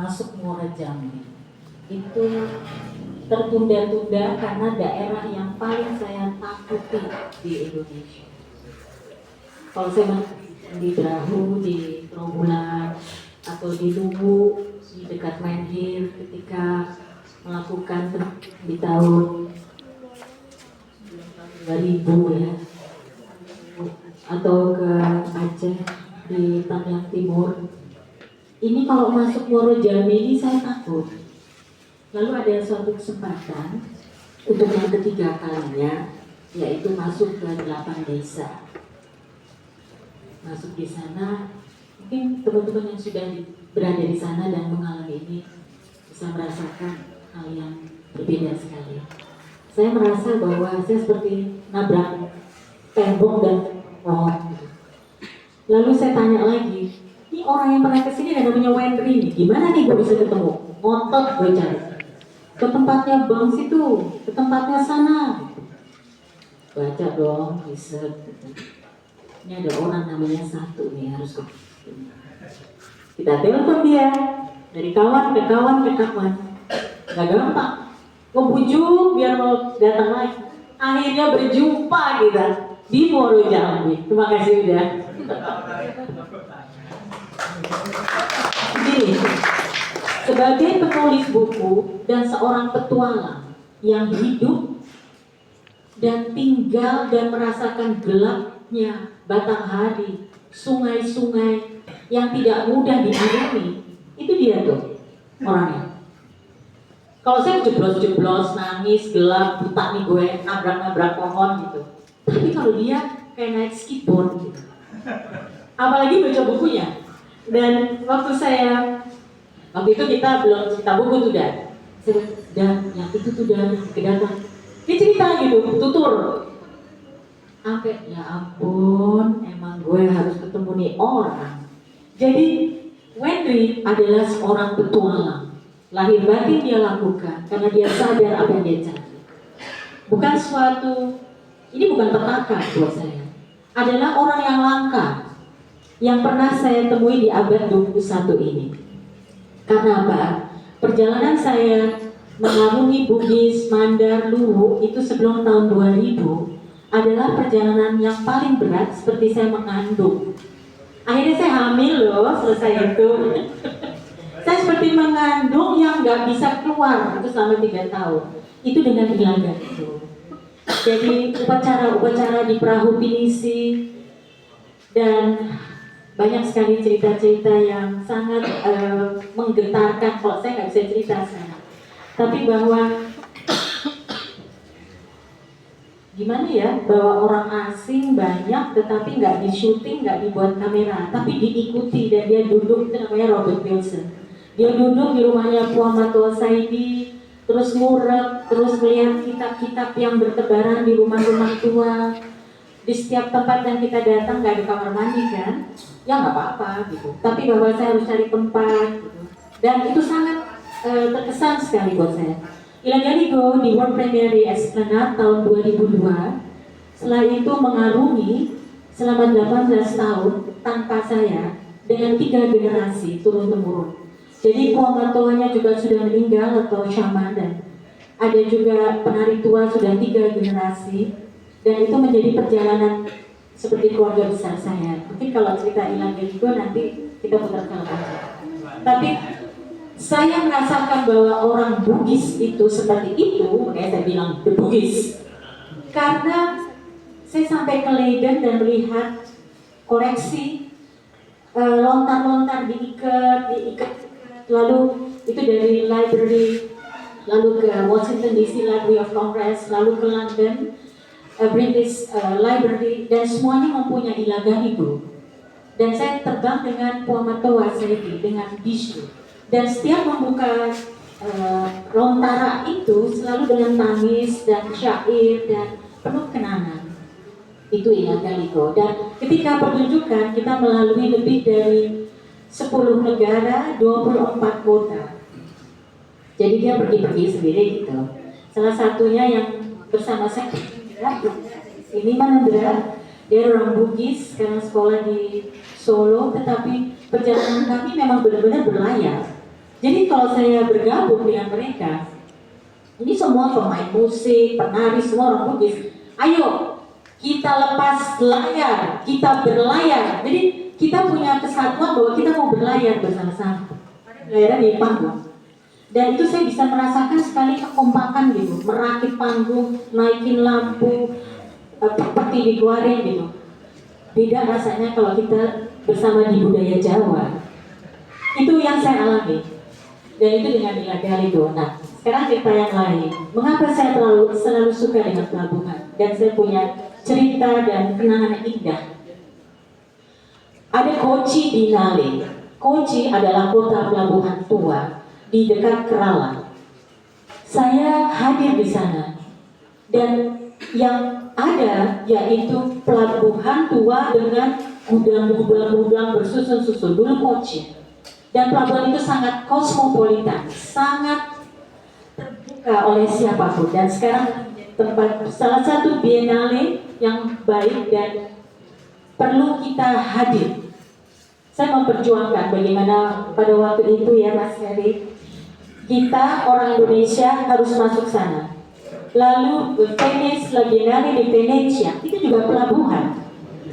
masuk Muara Jambi itu tertunda-tunda karena daerah yang paling saya takuti di Indonesia. Kalau saya di Brahu, di Trawulan, atau di Luwu, di dekat Menhir ketika melakukan di tahun 2000 ya, atau ke Aceh di Tamiang Timur. Ini kalau masuk Muara Jambi ini saya takut. Lalu ada suatu kesempatan untuk yang ketiga kalinya, yaitu masuk ke 8 desa. Masuk di sana, mungkin teman-teman yang sudah berada di sana dan mengalami ini bisa merasakan hal yang berbeda sekali. Saya merasa bahwa saya seperti nabrak tembok dan pohon. Lalu saya tanya lagi, ini orang yang pernah kesini dan namanya Wendri nih, gimana nih gue bisa ketemu? Ngotot gue cari ke tempatnya Bang situ, ke tempatnya sana. Baca dong, riset. Ini ada orang namanya satu nih, harus kita telepon dia dari kawan ke kawan ke kawan. Gak gampang, ngebujuk biar mau datang lagi. Akhirnya berjumpa kita di Muara Jambi. Terima kasih udah. Gini, sebagai penulis buku dan seorang petualang yang hidup dan tinggal dan merasakan gelapnya batang hari, sungai-sungai yang tidak mudah dialami, itu dia tuh orangnya. Kalau saya jeblos-jeblos, nangis, gelap, buta nih gue, nabrak-nabrak pohon gitu. Tapi kalau dia kayak naik skateboard gitu. Apalagi baca bukunya. Dan waktu itu kita belum cerita buku tuh dan yang itu tuh dan kedatang. Dia cerita gitu, tutur. Sampai ya ampun, emang gue harus ketemu nih orang. Jadi Wendri adalah seorang petualang. Lahir batin dia lakukan karena dia sadar apa yang dia cari. Bukan ini bukan petaka buat saya. Adalah orang yang langka yang pernah saya temui di abad 21 ini. Karena apa? Perjalanan saya mengarungi Bugis, Mandar, Luwu itu sebelum tahun 2000 adalah perjalanan yang paling berat seperti saya mengandung. Akhirnya saya hamil loh, selesai itu. Saya seperti mengandung yang nggak bisa keluar itu selama 3 tahun. Itu dengan ilaga itu. Jadi upacara-upacara di perahu pinisi dan banyak sekali cerita-cerita yang sangat menggetarkan. Kalau saya nggak bisa cerita sekarang. Tapi bahwa gimana ya, bahwa orang asing banyak tetapi nggak di syuting, nggak dibuat kamera, tapi diikuti dan dia duduk, itu namanya Robert Wilson. Dia duduk di rumahnya Puan Matua Saidi, terus ngurep, terus melihat kitab-kitab yang bertebaran di rumah-rumah tua. Di setiap tempat yang kita datang nggak ada kamar mandi kan, ya nggak apa-apa gitu. Tapi bahwa saya harus cari tempat gitu. Dan itu sangat terkesan sekali buat saya. Ilagaligo di World Premiere di Esplanade tahun 2002. Setelah itu mengarungi selama 18 tahun tanpa saya dengan 3 generasi turun-temurun. Jadi puamatoanya juga sudah meninggal atau syaman, dan ada juga penari tua sudah 3 generasi, dan itu menjadi perjalanan seperti keluarga besar saya. Mungkin kalau cerita Ilagaligo nanti kita putar film aja. Tapi saya merasakan bahwa orang Bugis itu seperti itu, makanya saya bilang the Bugis. Karena saya sampai ke Leiden dan melihat koleksi lontar-lontar diikat, lalu itu dari library, lalu ke Washington DC Library of Congress, lalu ke London British Library, dan semuanya mempunyai Ilagaligo. Dan saya terbang dengan Puan Matua Saidi, dengan bisu. Dan setiap membuka lontara itu selalu dengan tangis dan syair dan penuh kenangan. Itu Ilagaligo. Dan ketika pertunjukan kita melalui lebih dari 10 negara, 24 kota. Jadi dia pergi-pergi sendiri gitu. Salah satunya yang bersama saya, ini Mandra, dia orang Bugis, sekarang sekolah di Solo, tetapi perjalanan kami memang benar-benar berlayar. Jadi kalau saya bergabung dengan mereka, ini semua pemain musik, penari, semua orang Bugis. Ayo kita lepas layar, kita berlayar. Jadi kita punya kesatuan bahwa kita mau berlayar bersama-sama. Berlayar di panggung. Dan itu saya bisa merasakan sekali kekompakan gitu, merakit panggung, naikin lampu, seperti dikeluarin gitu. Beda rasanya kalau kita bersama di budaya Jawa. Itu yang saya alami. Dan itu dengan ilegal itu. Nah, sekarang cerita yang lain. Mengapa saya selalu suka dengan pelabuhan? Dan saya punya cerita dan kenangan indah. Ada Kochi di Nale. Kochi adalah kota pelabuhan tua di dekat Kerala. Saya hadir di sana. Dan yang ada yaitu pelabuhan tua dengan gudang-gudang bersusun-susun. Dulu Kochi. Dan pelabuhan itu sangat kosmopolitan, sangat terbuka oleh siapapun. Dan sekarang tempat salah satu biennale yang baik dan perlu kita hadir. Saya memperjuangkan bagaimana pada waktu itu ya Mas Heri, kita orang Indonesia harus masuk sana. Lalu Venice, La Biennale di Venezia, itu juga pelabuhan.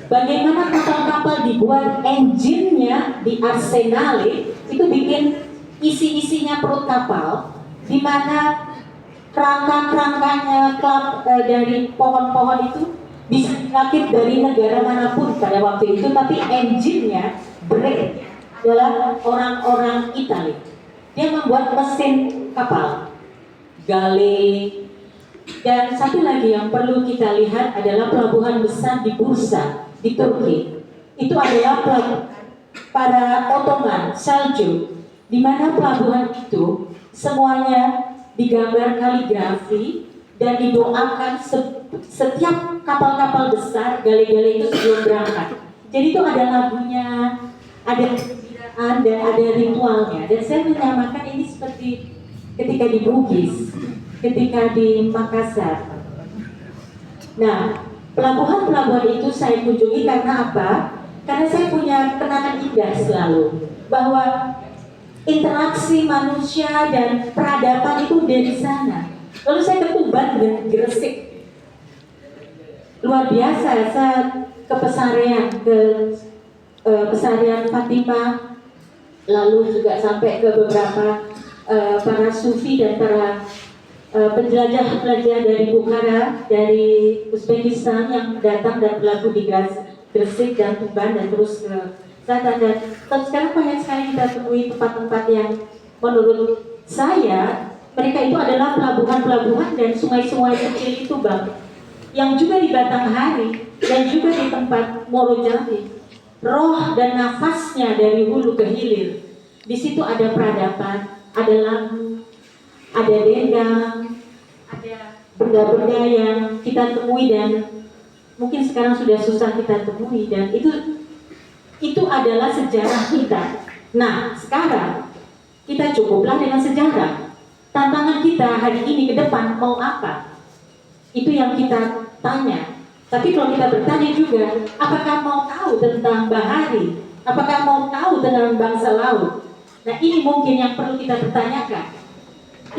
Bagaimana kapal-kapal dibuat engine-nya di Arsenale, itu bikin isi-isinya perut kapal, di mana kerangka-kerangkanya dari pohon-pohon itu bisa dirakit dari negara manapun pada waktu itu, tapi engine-nya brake adalah orang-orang Italia. Dia membuat mesin kapal, gale, dan satu lagi yang perlu kita lihat adalah pelabuhan besar di Bursa di Turki. Itu adalah para Ottoman, Seljuk, di mana pelabuhan itu semuanya digambar kaligrafi dan didoakan setiap kapal-kapal besar, gale-gale itu sebelum berangkat. Jadi itu ada lagunya, ada kegembiraan dan ada ritualnya. Dan saya menyamakan ini seperti ketika di Bugis, ketika di Makassar. Nah, pelabuhan-pelabuhan itu saya kunjungi karena apa? Karena saya punya kenangan indah selalu bahwa interaksi manusia dan peradaban itu dari sana. Lalu saya ke Tuban dan Gresik. Luar biasa, saya ke Pesarian, Pesarian Fatimah, lalu juga sampai ke beberapa para sufi dan para penjelajah-penjelajah dari Bukhara, dari Uzbekistan yang datang dan berlaku di Gresik dan Tuban dan terus ke Selatan. Dan sekarang banyak sekali kita temui tempat-tempat yang menurut saya mereka itu adalah pelabuhan-pelabuhan dan sungai-sungai kecil itu Bang, yang juga di Batanghari dan juga di tempat Morojali. Roh dan nafasnya dari hulu ke hilir. Di situ ada peradaban, ada lagu, ada dendang, ada benda-benda yang kita temui dan mungkin sekarang sudah susah kita temui, dan itu adalah sejarah kita. Nah, sekarang kita cukuplah dengan sejarah. Tantangan kita hari ini ke depan mau apa? Itu yang kita tanya. Tapi kalau kita bertanya juga, apakah mau tahu tentang bahari? Apakah mau tahu tentang bangsa laut? Nah, ini mungkin yang perlu kita pertanyakan.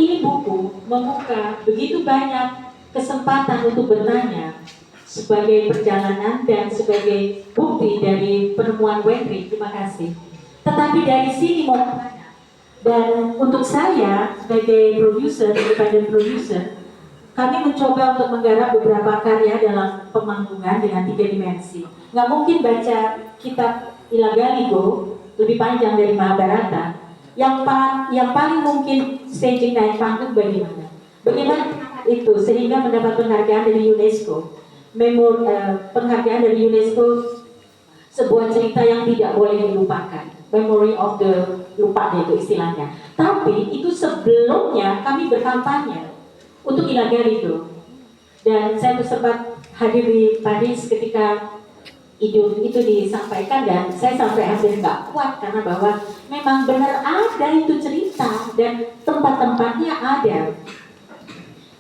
Ini buku membuka begitu banyak kesempatan untuk bertanya sebagai perjalanan dan sebagai bukti dari penemuan Wendry. Terima kasih. Tetapi dari sini mau bertanya. Dan untuk saya sebagai produser, independent producer, kami mencoba untuk menggarap beberapa karya dalam pemanggungan dengan 3 dimensi. Nggak mungkin baca kitab Ilagaligo lebih panjang dari Mahabharata. Yang paling mungkin staging naik panggung bagaimana? Bagaimana itu sehingga mendapat penghargaan dari UNESCO. Penghargaan dari UNESCO sebuah cerita yang tidak boleh dilupakan. Memory of the lupa itu istilahnya. Tapi itu sebelumnya kami berkampanye untuk Ilagaligo. Dan saya sempat hadir di Paris ketika itu disampaikan, dan saya sampai hampir nggak kuat karena bahwa memang benar ada itu cerita dan tempat-tempatnya ada.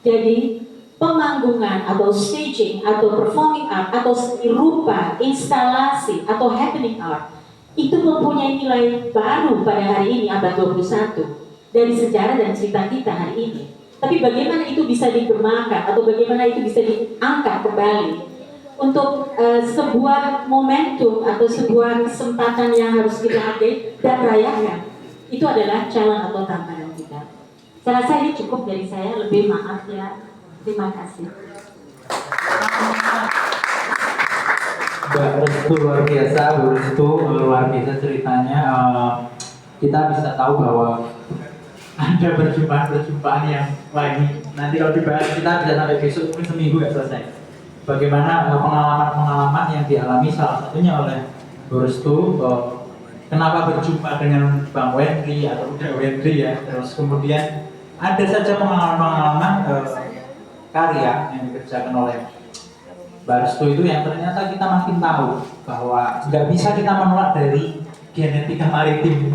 Jadi pemanggungan atau staging atau performing art atau seni rupa, instalasi atau happening art itu mempunyai nilai baru pada hari ini abad 21 dari sejarah dan cerita kita hari ini. Tapi bagaimana itu bisa dikembangkan atau bagaimana itu bisa diangkat kembali untuk sebuah momentum atau sebuah kesempatan yang harus kita hargai dan rayakan, itu adalah challenge atau tantangan kita. Saya rasa ini cukup dari saya, lebih maaf ya. Terima kasih. Mbak Restu luar biasa, Bu Restu luar biasa ceritanya. Kita bisa tahu bahwa ada perjumpaan-perjumpaan yang lain. Nanti kalau dibahas kita bisa sampai besok, mungkin seminggu nggak selesai. Bagaimana pengalaman-pengalaman yang dialami salah satunya oleh Bu Restu, kenapa berjumpa dengan Bang Wendri atau udah Wendri ya, terus kemudian ada saja pengalaman-pengalaman karya yang dikerjakan oleh Mbak Restu itu yang ternyata kita makin tahu bahwa nggak bisa kita menolak dari genetika maritim.